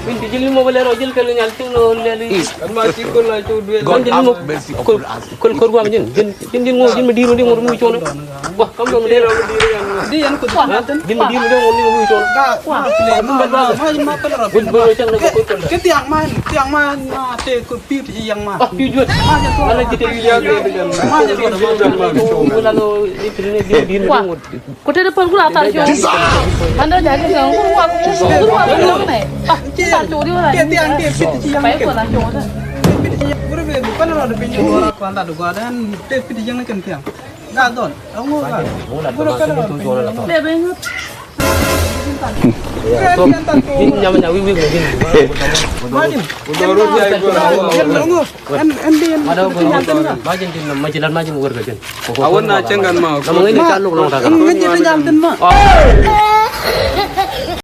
Minti jeli mo bala rojel kalau nyalting no lali. Masih kau lah tu dua. Kan jeli mo kol gua majin. Jin mo jin mediro dia ngurmu icono. Wah, kamu yang mediro. Dia yang kudu nanten. Jin mediro dia ngurmu icono. Tiang man, te kupir yang mah. Ah, pijut. Mana kita lihat dia. Lalu itu dia ngurmu. Kota depan gua atas jo. Anda jadi yang gua nih. Ah, kita curi lah. Tiang pit yang Baik lah jo. Berbe bukan ada pinjam orang kuanta doa dan pit yang nak tiang. Dah don. Kamu kan. Lebih Jin nyaman nyawi wing jin. Udorun dia gua. Ada majin jin majilan majin warga jin. Awan na cengan mau. Namang ini caluk long dagang. Ngejit jantan mah.